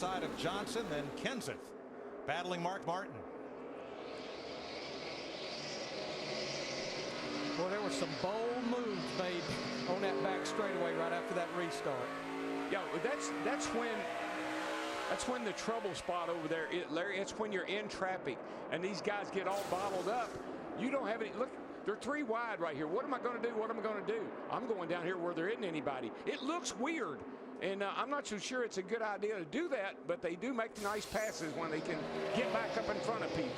Side of Johnson, then Kenseth battling Mark Martin. Well, there were some bold moves made on that back straightaway right after that restart. Yeah, that's when the trouble spot over there, Larry. It's when you're in traffic and these guys get all bottled up. You don't have any. Look, they're 3 wide right here. What am I going to do? What am I going to do? I'm going down here where there isn't anybody. It looks weird. And I'm not so sure it's a good idea to do that, but they do make nice passes when they can get back up in front of people.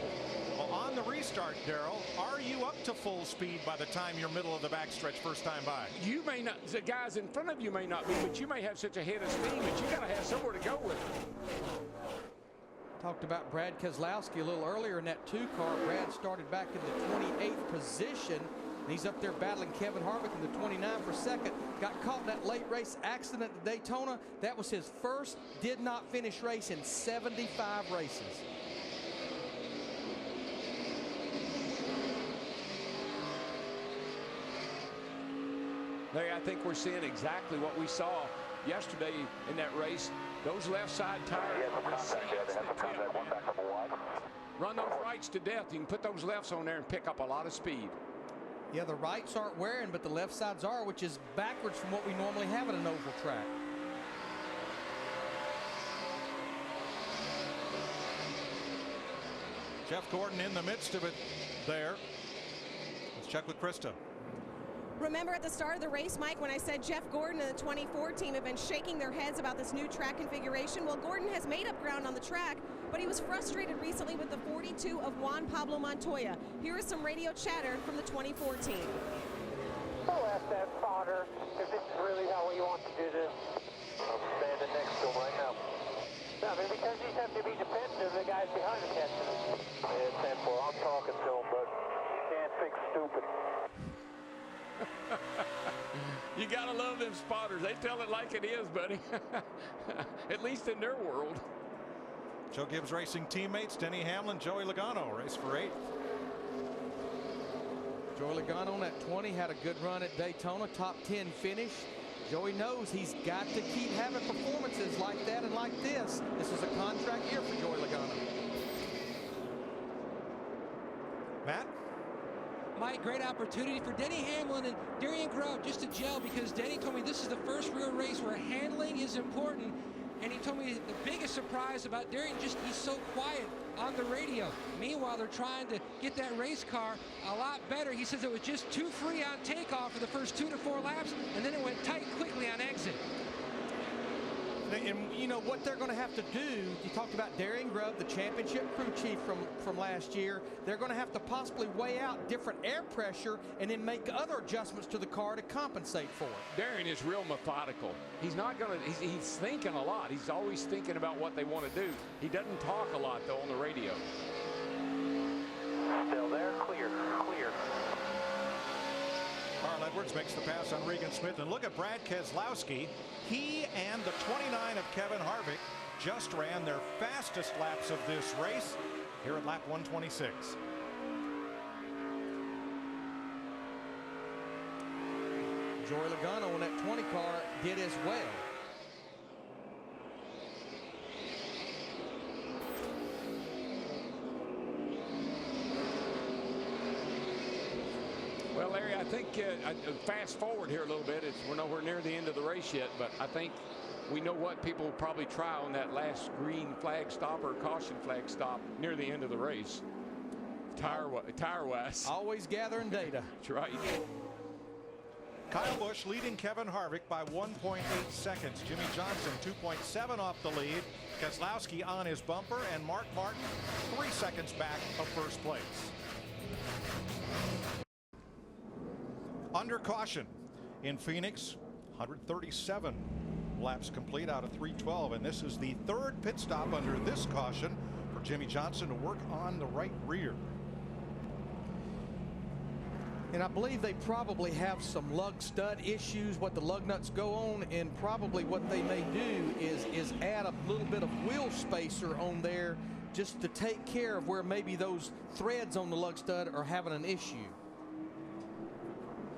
Well, on the restart, Darrell, are you up to full speed by the time you're middle of the backstretch first time by? You may not, the guys in front of you may not be, but you may have such a head of steam that you got to have somewhere to go with it. Talked about Brad Keselowski a little earlier in that 2 car. Brad started back in the 28th position. He's up there battling Kevin Harvick in the 29 for second. Got caught in that late race accident at Daytona. That was his first did not finish race in 75 races. Larry, I think we're seeing exactly what we saw yesterday in that race. Those left side tires. Run those rights to death. You can put those lefts on there and pick up a lot of speed. Yeah, the rights aren't wearing, but the left sides are, which is backwards from what we normally have at an oval track. Jeff Gordon in the midst of it there. Let's check with Krista. Remember at the start of the race, Mike, when I said Jeff Gordon and the 24 team have been shaking their heads about this new track configuration? Well, Gordon has made up ground on the track, but he was frustrated recently with the 42 of Juan Pablo Montoya. Here is some radio chatter from the 24 team. I'll ask that spotter if this is really how you want to do this. I'm standing next to him right now. I mean, because these have to be defensive, the guys behind the catching them. Yeah, 10-4. I'm talking to him, but you can't fix stupid. You gotta love them spotters. They tell it like it is, buddy. At least in their world. Joe Gibbs Racing teammates Denny Hamlin, Joey Logano race for 8th. Joey Logano on that 20 had a good run at Daytona, top 10 finish. Joey knows he's got to keep having performances like that and like this. This is a contract year for Joey Logano. Matt? Mike, great opportunity for Denny Hamlin and Darian Grubb just to gel, because Denny told me this is the first real race where handling is important. And he told me the biggest surprise about Darian, just he's so quiet on the radio. Meanwhile, they're trying to get that race car a lot better. He says it was just too free on takeoff for the first 2 to 4 laps, and then it went tight quickly on exit. And you know what they're going to have to do, you talked about Darian Grubb, the championship crew chief from last year. They're going to have to possibly weigh out different air pressure and then make other adjustments to the car to compensate for it. Darian is real methodical. He's not going to, he's thinking a lot. He's always thinking about what they want to do. He doesn't talk a lot, though, on the radio. Still there, clear, clear. Carl Edwards makes the pass on Regan Smith, and look at Brad Keselowski. He and the 29 of Kevin Harvick just ran their fastest laps of this race here at lap 126. Joey Logano in that 20 car did as well. Well, Larry, I think fast forward here a little bit. We're nowhere near the end of the race yet, but I think we know what people will probably try on that last green flag stop or caution flag stop near the end of the race. Tire-wise. Always gathering data. That's right. Kyle Busch leading Kevin Harvick by 1.8 seconds. Jimmy Johnson 2.7 off the lead. Keselowski on his bumper, and Mark Martin 3 seconds back of first place. Under caution in Phoenix, 137 laps complete out of 312, and this is the 3rd pit stop under this caution for Jimmy Johnson to work on the right rear. And I believe they probably have some lug stud issues, what the lug nuts go on, and probably what they may do is add a little bit of wheel spacer on there just to take care of where maybe those threads on the lug stud are having an issue.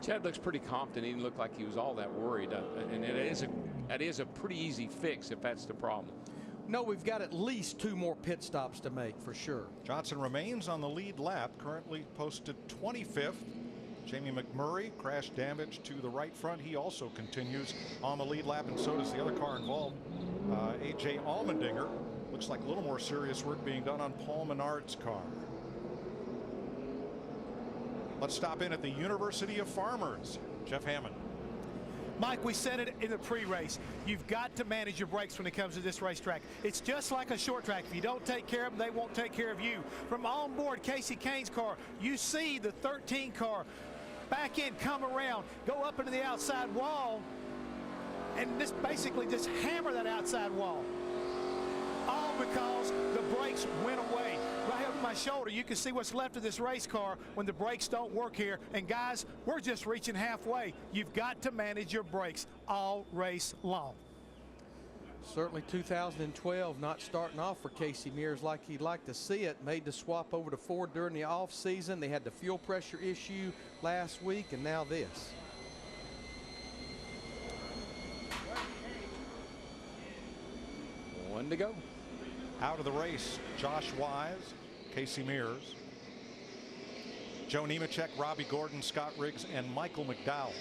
Chad looks pretty confident. He didn't look like he was all that worried. And it is a pretty easy fix if that's the problem. No, we've got at least 2 more pit stops to make for sure. Johnson remains on the lead lap, currently posted 25th. Jamie McMurray, crash damage to the right front. He also continues on the lead lap, and so does the other car involved, A.J. Allmendinger. Looks like a little more serious work being done on Paul Menard's car. Let's stop in at the University of Farmers. Jeff Hammond. Mike, we said it in the pre-race. You've got to manage your brakes when it comes to this racetrack. It's just like a short track. If you don't take care of them, they won't take care of you. From on board Casey Kane's car, you see the 13 car back in, come around, go up into the outside wall, and just basically just hammer that outside wall. All because the brakes went away. Right over my shoulder, you can see what's left of this race car when the brakes don't work here. And guys, we're just reaching halfway. You've got to manage your brakes all race long. Certainly 2012 not starting off for Casey Mears like he'd like to see it. Made the swap over to Ford during the off season. They had the fuel pressure issue last week, and now this. One to go. Out of the race, Josh Wise, Casey Mears, Joe Nemechek, Robbie Gordon, Scott Riggs, and Michael McDowell.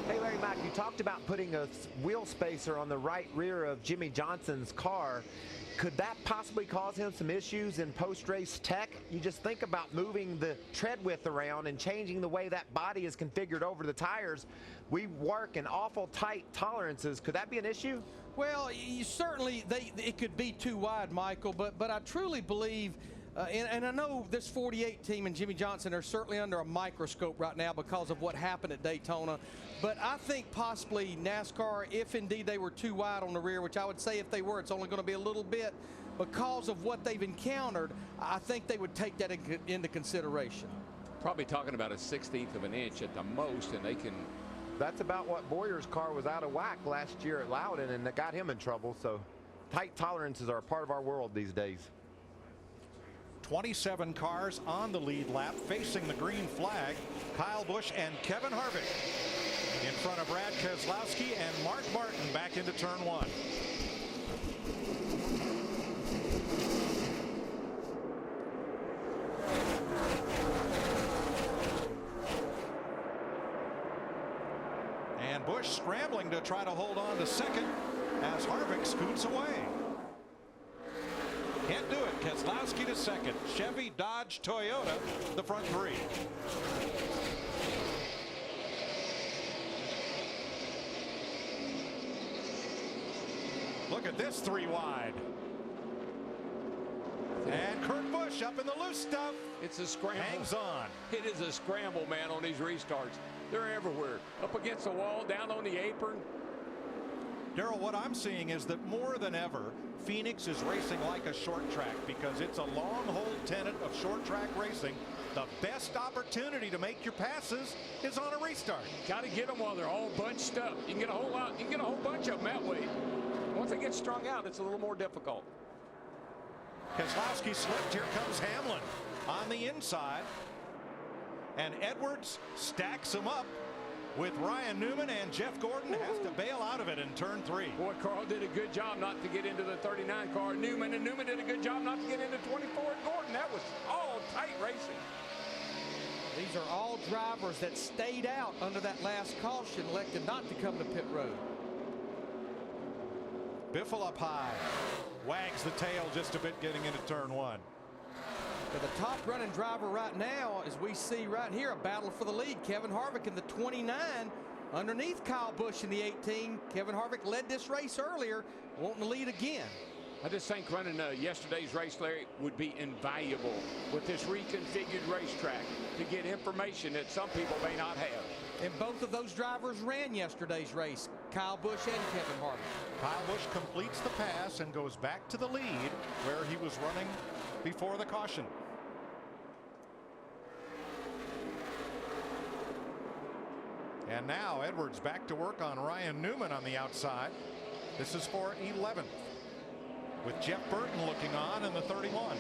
Hey Larry, Mike, you talked about putting a wheel spacer on the right rear of Jimmy Johnson's car. Could that possibly cause him some issues in post-race tech? You just think about moving the tread width around and changing the way that body is configured over the tires. We work in awful tight tolerances. Could that be an issue? Well, it could be too wide, Michael, but I truly believe, and I know this 48 team and Jimmy Johnson are certainly under a microscope right now because of what happened at Daytona. But I think possibly NASCAR, if indeed they were too wide on the rear, which I would say if they were, it's only going to be a little bit because of what they've encountered, I think they would take that into consideration. Probably talking about a 1/16 of an inch at the most, and they can. That's about what Boyer's car was out of whack last year at Loudon, and that got him in trouble. So tight tolerances are a part of our world these days. 27 cars on the lead lap facing the green flag. Kyle Busch and Kevin Harvick in front of Brad Keselowski and Mark Martin back into turn 1. And Busch scrambling to try to hold on to second as Harvick scoots away. Can't do it. Keselowski to second. Chevy, Dodge, Toyota, the front 3. Look at this 3 wide. And Kurt Busch up in the loose stuff. It's a scramble. Hangs on. It is a scramble, man, on these restarts. They're everywhere. Up against the wall, down on the apron. Darrell, what I'm seeing is that more than ever, Phoenix is racing like a short track because it's a long hold tenet of short track racing. The best opportunity to make your passes is on a restart. Got to get them while they're all bunched up. You can get a whole lot. You can get a whole bunch of them that way. Once they get strung out, it's a little more difficult. Keselowski slipped. Here comes Hamlin on the inside. And Edwards stacks him up with Ryan Newman, and Jeff Gordon has to bail out of it in turn 3. Boy, Carl did a good job not to get into the 39 car. Newman did a good job not to get into 24 at Gordon. That was all tight racing. These are all drivers that stayed out under that last caution, elected not to come to pit road. Biffle up high. Wags the tail just a bit getting into turn 1. But the top running driver right now, as we see right here, a battle for the lead. Kevin Harvick in the 29 underneath Kyle Busch in the 18. Kevin Harvick led this race earlier, wanting to lead again. I just think running yesterday's race, Larry, would be invaluable with this reconfigured racetrack to get information that some people may not have. And both of those drivers ran yesterday's race, Kyle Busch and Kevin Harvick. Kyle Busch completes the pass and goes back to the lead where he was running before the caution. And now Edwards back to work on Ryan Newman on the outside. This is for 11th with Jeff Burton looking on in the 31.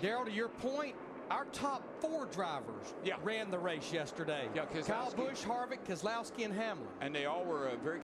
Darrell, to your point, our top 4 drivers ran the race yesterday. Yeah, Kyle Keselowski. Busch, Harvick, Keselowski, and Hamlin. And they all were very